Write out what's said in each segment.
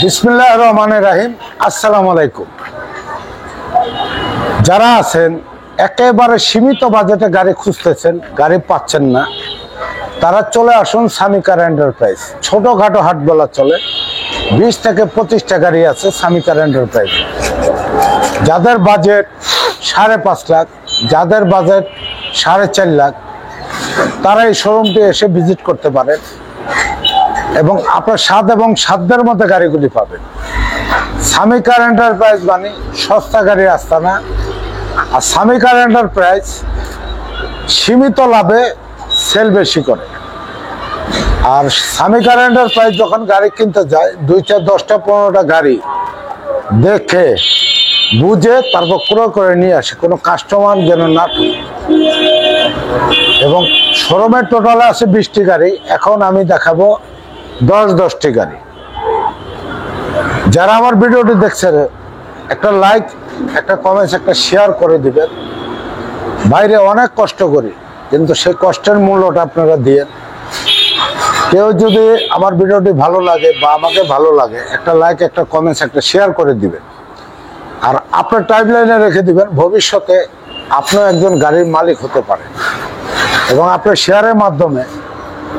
বিসমিল্লাহির রহমানির রহিম। আসসালামু আলাইকুম। যারা আছেন একেবারে সীমিত বাজেটে গাড়ি খুঁজতেছেন, গাড়ি পাচ্ছেন না, তারা চলে আসুন সামি কার এন্টারপ্রাইজ। ছোটখাটো হাট বলা চলে, 20 থেকে 25টা গাড়ি আছে সামি কার এন্টারপ্রাইজ। যাদের বাজেট 5.5 লাখ, যাদের বাজেট 4.5 লাখ, তারা এই শোরুমটি এসে ভিজিট করতে পারেন এবং আপনার স্বাদ এবং সাধ্যের মধ্যে গাড়িগুলি পাবেন। সামি কার এন্টারপ্রাইজ মানে সস্তা গাড়ির আস্তানা। আর সামি কার এন্টারপ্রাইজ সীমিত লাভে সেল বেশি করে। আর সামি কার এন্টারপ্রাইজ যখন গাড়ি কিনতে যায় 2টা 10টা 15টা গাড়ি দেখে বুঝে তারপর ক্রয় করে নিয়ে আসে, কোনো কাস্টমার যেন না থাকে। এবং শোরুমের টোটালে আছে 20টি গাড়ি, এখন আমি দেখাবো 10টি গাড়ি। যারা আমার ভিডিওটি দেখছেন একটা লাইক, একটা কমেন্টস, একটা শেয়ার করে দিবেন। বাইরে অনেক কষ্ট করি, কিন্তু সেই কষ্টের মূল্যটা আপনারা দিয়ে। কেউ যদি আমার ভিডিওটি ভালো লাগে বা আমাকে ভালো লাগে, একটা লাইক, একটা কমেন্টস, একটা শেয়ার করে দিবেন। আর আপনার টাইমলাইনে রেখে দিবেন, ভবিষ্যতে আপনিও একজন গাড়ির মালিক হতে পারেন। এবং আপনার শেয়ারের মাধ্যমে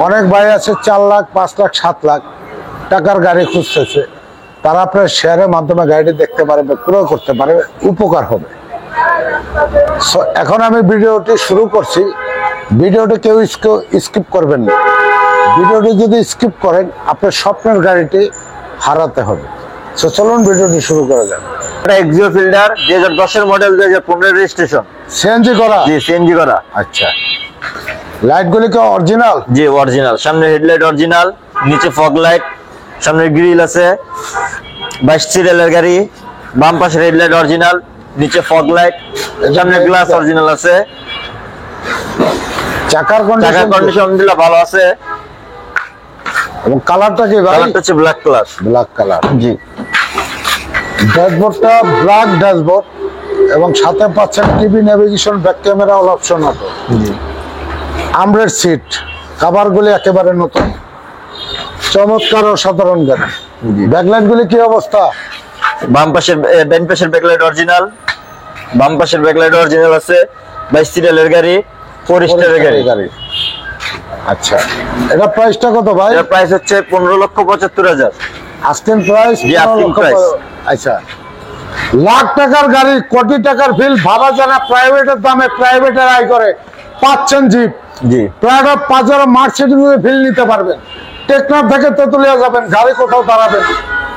অনেক ভাই আছে 4 লাখ, 5 লাখ, 7 লাখ টাকার গাড়ি খুঁজতেছে, তারা আপনার শেয়ারের মাধ্যমে গাড়িটি দেখতে পারবে, ক্রয় করতে পারবে, উপকার হবে। এখন আমি ভিডিওটি শুরু করছি। ভিডিওটি কেউ স্কিপ করবেন না। ভিডিওটি যদি স্কিপ করেন আপনার স্বপ্নের গাড়িটি হারাতে হবে। চলুন ভিডিওটি শুরু করা যাক। এক্সিও ফিল্ডার 2010 এর মডেল, 2015 রেজিস্ট্রেশন, সিএনজি করা। জি সিএনজি করা। আচ্ছা, লাইটগুলি কি অরিজিনাল? জি অরিজিনাল। সামনে হেডলাইট অরিজিনাল, নিচে ফগ লাইট, সামনে গ্রিল আছে। 22 সিরিয়ালের গাড়ি। বাম পাশের হেডলাইট অরিজিনাল, নিচে ফগ লাইট, সামনে গ্লাস অরিজিনাল আছে। চাকার কন্ডিশন আলহামদুলিল্লাহ ভালো আছে। এবং কালারটা কি ভাই? কালারটা হচ্ছে ব্ল্যাক কালার। Black colour. জি। ড্যাশবোর্ডটা ব্ল্যাক ড্যাশবোর্ড এবং সাথে পাচ্ছেন TV, navigation, back camera, all option auto. জি। আমরের সিট, কভারগুলি একেবারে নতুন, চমৎকার ও সাধারণ গাড়ি। ব্যাকলাইটগুলি কি অবস্থা? বাম পাশের ডান পাশের ব্যাকলাইট অরিজিনাল, বাম পাশের ব্যাকলাইট অরিজিনাল আছে। 22 সিরিয়ালের গাড়ি, ফোরেস্টারের গাড়ি। আচ্ছা, এটা প্রাইসটা কত ভাই? এর প্রাইস হচ্ছে 15,75,000। Asking price? জি আস্কিং প্রাইস। আচ্ছা, লাখ টাকার গাড়ি, কোটি টাকার ফিল, ভাবা যায় না। প্রাইভেটের দামে প্রাইভেটের আয় করে পাচ্ছেন জিপ। জি। প্রায় 5,000 মার্কশিট ফিল নিতে পারবেন। টেকনাফ থেকে তেতুলিয়া যাবেন, গাড়ি কোথাও দাঁড়াবেন।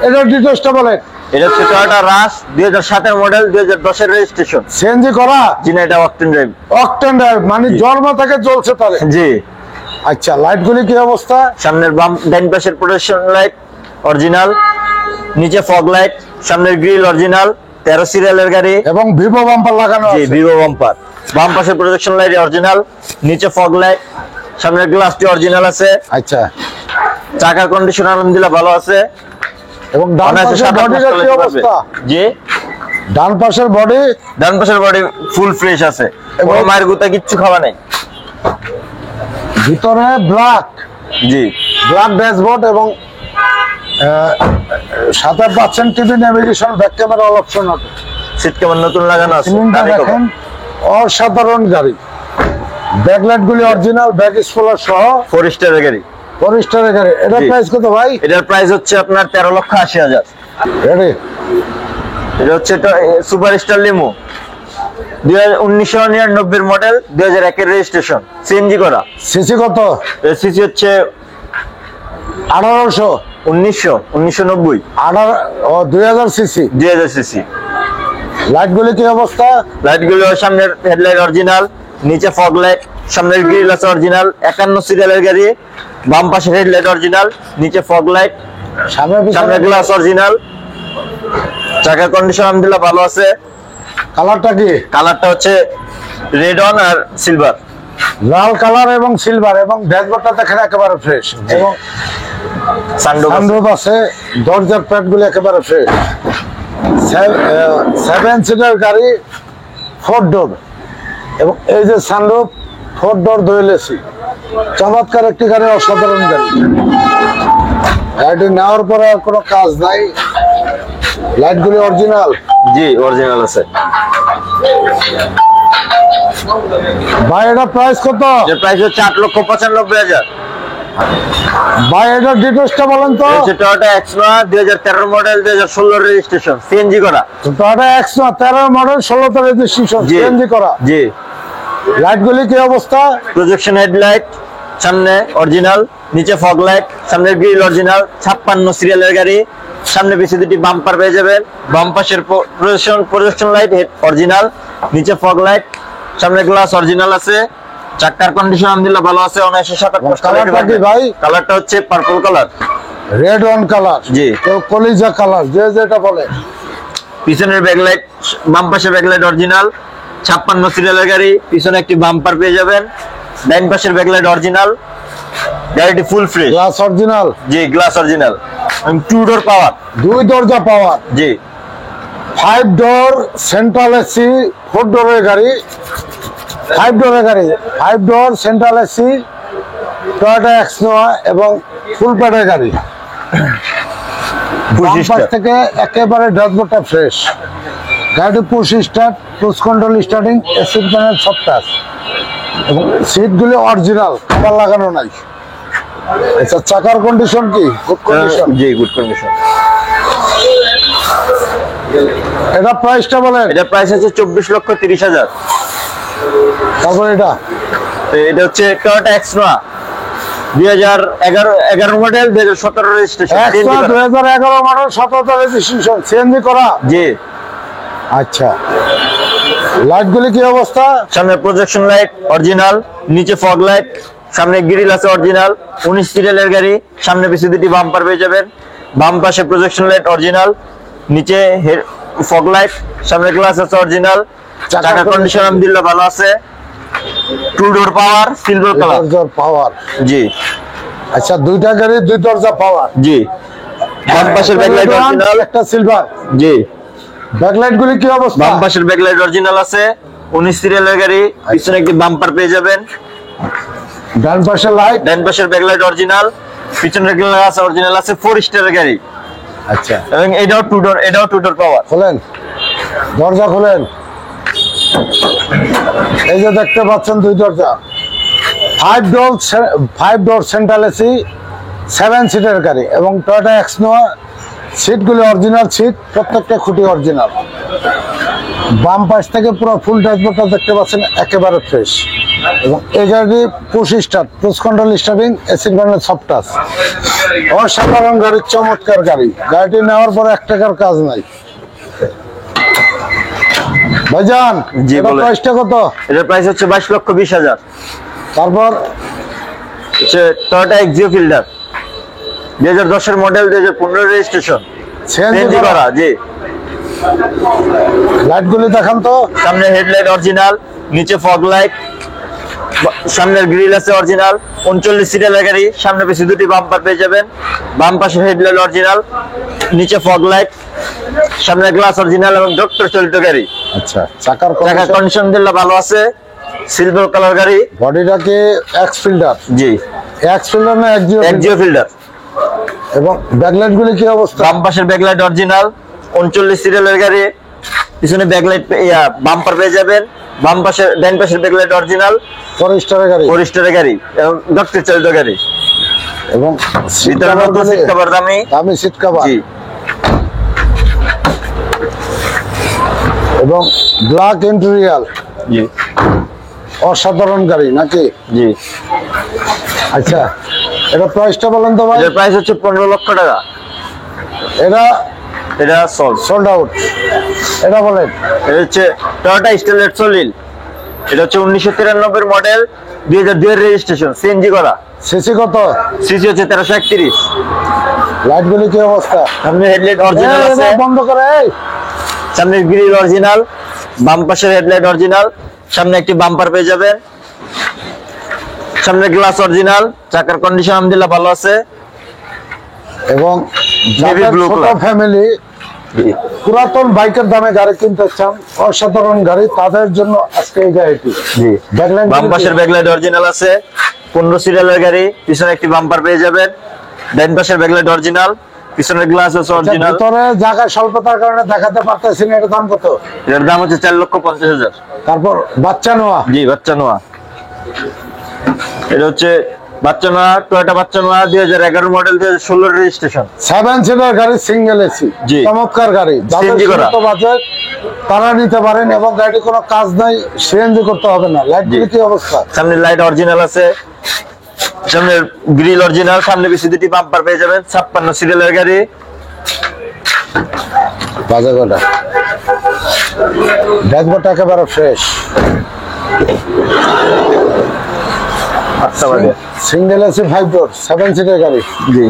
এটা ডিটেইলসটা বলেন। এটা হচ্ছে টয়োটা রাশ 2007 এর মডেল, 2010 এর রেজিস্ট্রেশন, সিএনজি করা। জি না, এটা অকটেন ড্রাইভ। অকটেন ড্রাইভ মানে জন্ম থেকে জ্বলছে তাহলে। জি। আচ্ছা, লাইটগুলি কি অবস্থা? সামনের বাম ডান পাশের প্রোটেকশন লাইট অরিজিনাল, নিচে ফগ লাইট, সামনের গ্রিল অরিজিনাল। 13 সিরিয়ালের গাড়ি এবং ভিভো বাম্পার লাগানো আছে। জি ভিভো বাম্পার। বাম পাশের প্রোটেকশন লাইট অরিজিনাল, নিচে ফগ লাইট, সামনের গ্লাসটি অরিজিনাল আছে। আচ্ছা, চাকার কন্ডিশন আলহামদুলিল্লাহ ভালো আছে। এবং ডান পাশের বডিটা কি অবস্থা? জি। ডান পাশের বডি? ডান পাশের বডি ফুল ফ্রেশ আছে, কোনো মায়ের গুতা কিচ্ছু খাওয়া নাই। ভিতরে ব্ল্যাক। জি। ব্ল্যাক ড্যাশবোর্ড এবং সাথে পাচ্ছেন TV, navigation, back camera, all option auto. Seat কেমন নতুন লাগানো আছে। দেখেন অসাধারণ গাড়ি। ব্যাকলাইট গুলি অরিজিনাল, ব্যাক স্পয়লার সহ। ফোরেস্টারের গাড়ি। ফোরেস্টারের গাড়ি। এটার প্রাইস কত ভাই? এটার প্রাইস হচ্ছে আপনার 13,80,000। রেডি। এটা হচ্ছে সুপার স্টার লিমো 1999 এর মডেল, 2001 এর রেজিস্ট্রেশন, সিএনজি করা। সিসি কত? সিসি হচ্ছে 1800। 1990। 2000 সিসি। 2000 সিসি। লাইটগুলি কি অবস্থা? লাইটগুলো সামনের হেডলাইট অরিজিনাল, নিচে ফগ লাইট, সামনের গ্রিল আছে অরিজিনাল। 51 সিরিয়ালের গাড়ি। বাম পাশের হেডলাইট অরিজিনাল, নিচে ফগ লাইট, সামনের গ্লাস অরিজিনাল। চাকার কন্ডিশন আলহামদুলিল্লাহ ভালো আছে। কালারটা কি? কালারটা হচ্ছে রেড অন আর সিলভার। লাল কালার এবং সিলভার। এবং ড্যাশবোর্ডটা দেখেন একেবারে ফ্রেশ। এবং সানরুফ আছে, দরজার প্যাডগুলো একেবারে ফ্রেশ। 7 সিটার গাড়ি, 4 ডোর। এবং এই যে সানরুফ, 4 ডোর, 2 এসি। চমৎকার একটি গাড়ি, অসাধারণ গাড়ি। গাড়িটি নেওয়ার পরে আর কোনো কাজ নাই, লাইট গুলি অরিজিনাল। জি অরিজিনাল আছে। ভাই এটা প্রাইস কত? এর প্রাইস হচ্ছে 8,95,000। ভাই এটা ডিটেইলসটা বলেন তো। হচ্ছে টয়োটা এক্সনোয়া 2013 মডেল, 2016 রেজিস্ট্রেশন, সিএনজি করা। টয়োটা এক্সনোয়া 13 মডেল, 16 তে রেজিস্ট্রেশন, জি সিএনজি করা। জি। লাইট গুলি কি অবস্থা? প্রজেকশন হেডলাইট, সামনে অরিজিনাল, নিচে ফগ লাইট, সামনের গ্রিল অরিজিনাল, 56 সিরিয়ালের গাড়ি, সামনে পিছে দুটি বাম্পার পেয়ে যাবেন। বাম পাশের প্রজেকশন লাইট অরিজিনাল, নিচে ফগ লাইট, সামনে গ্লাস অরিজিনাল আছে। চাকার কন্ডিশন আলহামদুলিল্লাহ ভালো আছে। 1957 কালারটা কি ভাই? কালারটা হচ্ছে purple colour, red wine colour, জি। কেউ কলিজা কালার, যে যেটা বলে। পিছনের ব্যাকলাইট, বাম পাশে ব্যাকলাইট অরিজিনাল, 56 সিরিয়ালের গাড়ি, পিছনে একটি বাম্পার পেয়ে যাবেন। ডাইন পাশের ব্যাকলাইট অরিজিনাল, গাড়িটি ফুল ফ্রেশ, গ্লাস অরিজিনাল, জি গ্লাস অরিজিনাল, 2 ডোর পাওয়ার, 2 দরজা পাওয়ার, জি। 5 ডোর সেন্ট্রাল এসি, 4 ডোরের গাড়ি, 5 ডোরের গাড়ি, 5 ডোর সেন্ট্রাল এসি, টয়োটা এক্সনোয়া এবং ফুল প্যাডের গাড়ি। বাম পাশ থেকে একেবারে ড্যাশবোর্ডটা ফ্রেশ। গাড়িটি push start, cruise control starting, AC panel সব টাচ এবং সিটগুলি অরিজিনাল, কভার লাগানো নাই। আচ্ছা, চাকার কন্ডিশন কি? গুড কন্ডিশন, জি গুড কন্ডিশন। এটা প্রাইসটা বলেন। এটা প্রাইস হচ্ছে 24,30,000। তারপর এটা এটা হচ্ছে Toyota এক্সনোয়া 2011 model, 2017 registration, extra 2011 model, 17 registration, CNG করা, জি। আচ্ছা, লাইটগুলি কি অবস্থা? সামনে প্রজেকশন লাইট অরিজিনাল, নিচে ফগ লাইট, সামনে গ্রিল আছে অরিজিনাল, 19 সিরিয়ালের গাড়ি, সামনে পিছে দুটি বাম্পার পেয়ে যাবেন। বাম পাশে প্রজেকশন লাইট অরিজিনাল, নিচে ফগ লাইট, সামনে গ্লাস আছে অরিজিনাল। চাকা কন্ডিশন আলহামদুলিল্লাহ ভালো আছে। 2 ডোর পাওয়ার, সিলভার কালার, দরজার পাওয়ার, জি। আচ্ছা, দুইটা গাড়ি 2 দরজা পাওয়ার, জি। বাম পাশের ব্যাকলাইট অরিজিনাল, একটা সিলভার, জি। ব্যাকলাইট গুলি কি অবস্থা? বাম পাশের ব্যাকলাইট অরিজিনাল আছে, 19 সিরিয়ালের গাড়ি, পিছনে একটি বাম্পার পেয়ে যাবেন। ডান পাশে লাইট, ডান পাশের ব্যাকলাইট অরিজিনাল, পিছনের গ্লাস অরিজিনাল আছে, 4 স্টারের গাড়ি। আচ্ছা, এবং এটাও 2 ডোর পাওয়ার। খোলেন, দরজা খোলেন। এই যে দেখতে পাচ্ছেন 2 দরজা, 5 ডোর সেন্ট্রাল এসি, 7 সিটের গাড়ি এবং টয়োটা এক্সনোয়া। সিটগুলি অরিজিনাল সিট, প্রত্যেকটা খুঁটি অরিজিনাল। বাম পাশ থেকে পুরো ফুল ড্যাশবোর্ডটা দেখতে পাচ্ছেন একেবারে ফ্রেশ এবং এই গাড়ি push start, cruise control starting, AC panel সব টাচ। অসাধারণ গাড়ি, চমৎকার গাড়ি। গাড়িটি নেওয়ার পরে 1 টাকার কাজ নাই। ভাইজান, জি, এটা বলেন। প্রাইসটা কত? এটার প্রাইস হচ্ছে 22,20,000। তারপর হচ্ছে টয়োটা এক্সিও ফিল্ডার 2010 এর মডেল, 2015 রেজিস্ট্রেশন, সিএনজি করা, জি। লাইটগুলি দেখান তো। সামনে হেডলাইট অরিজিনাল, নিচে ফগ লাইট, সামনের গ্রিল আছে অরিজিনাল, 39 সিরিয়ালের গাড়ি, সামনে পিছে দুটি বাম্পার পেয়ে যাবেন। বাম পাশে হেডলাইট অরিজিনাল, নিচে ফগ লাইট, সামনে গ্লাস অরিজিনাল এবং ডক্টর চলিত গাড়ি। আচ্ছা, চাকার কন্ডিশন দিল্লা ভালো আছে, সিলভার কালার গাড়ি। বডিটা কি এক্স ফিল্ডার? জি এক্স ফিল্ডার না এক্সিও ফিল্ডার। এবং ব্যাকলাইট গুলি কি অবস্থা? বাম পাশের ব্যাকলাইট অরিজিনাল, 39 সিরিয়ালের গাড়ি, পিছনে ব্যাকলাইট বাম্পার পেয়ে যাবেন। বাম পাশের ডান পাশের ব্যাকলাইট অরিজিনাল, ফরেস্টারের গাড়ি, ফরেস্টারের গাড়ি এবং ডক্টর চলিত গাড়ি। এবং সিট ভিতরে নতুন সিট কভার দামি, দামি সিট কভার জি। এবং ব্ল্যাক ইন্টেরিয়র, জি অসাধারণ গাড়ি নাকি? জি। আচ্ছা, এটা প্রাইসটা বলেন তো ভাই। এর প্রাইস হচ্ছে 15 লক্ষ টাকা। এটা সোল্ড আউট। এটা বলেন। এটা হচ্ছে টয়োটা স্টেলেট সলিল, এটা হচ্ছে 1993 মডেল, 2002 এর রেজিস্ট্রেশন, সিএনজি করা। সিসি কত? সিসি হচ্ছে 1331। লাইট গুলি কি অবস্থা? সামনে হেডলাইট অরিজিনাল আছে, বন্ধ করে। সামনে গ্রিল অরিজিনাল, বাম পাশের হেডলাইট অরিজিনাল, সামনে একটি বাম্পার পেয়ে যাবেন। সামনে গ্লাস অরিজিনাল, চাকার কন্ডিশন আলহামদুলিল্লাহ ভালো আছে। এবং যাদের ব্লু ছোট কালার। ফ্যামিলি পুরাতন বাইকের দামে গাড়ি কিনতে চান, অসাধারণ গাড়ি, তাদের জন্য আজকে এই গাড়িটি। জি। ব্যাকলাইট বাম পাশের ব্যাকলাইট অরিজিনাল আছে, 15 সিরিয়ালের গাড়ি, পিছনে একটি বাম্পার পেয়ে যাবেন। ডান পাশের ব্যাকলাইট অরিজিনাল, পিছনের গ্লাস আছে অরিজিনাল। ভিতরে জায়গা স্বল্পতার কারণে দেখাতে পারতেছি না, এটার দাম কত? এর দাম হচ্ছে 4,50,000। তারপর বাচ্চা নোয়া, জি বাচ্চা নোয়া, এটা হচ্ছে বাচ্চা নোয়া, টয়োটা বাচ্চা নোয়া 2011 মডেল, 2016 রেজিস্ট্রেশন। 7 সিটার গাড়ি, সিঙ্গেল এসি, জি। চমৎকার গাড়ি। যাদের CNG করা। সীমিত বাজেট তারা নিতে পারেন, এবং গাড়ি কোনো কাজ নাই, সিএনজি করতে হবে না। লাইট জি। কি অবস্থা? সামনে লাইট অরিজিনাল আছে, সামনের গ্রিল অরিজিনাল, সামনে পিছনে দুটি বাম্পার পেয়ে যাবেন। 56 সিরিয়ালের গাড়ি। বাজে কটা ড্যাশবোর্ড একেবারে ফ্রেশ, আচ্ছা বাজে। সিঙ্গেল এসি 5 ডোর 7 সিটার গাড়ি। জি,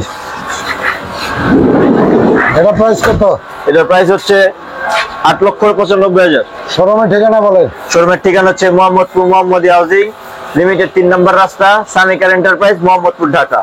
এটা প্রাইস কত? এটার প্রাইস হচ্ছে 8,95,000। শোরুমের ঠিকানা বলেন। শোরুমের ঠিকানা হচ্ছে মোহাম্মদপুর মোহাম্মদী হাউজিং লিমিটেড, 3 নম্বর রাস্তা, সানিকার এন্টারপ্রাইজ, মোহাম্মদপুর, ঢাকা।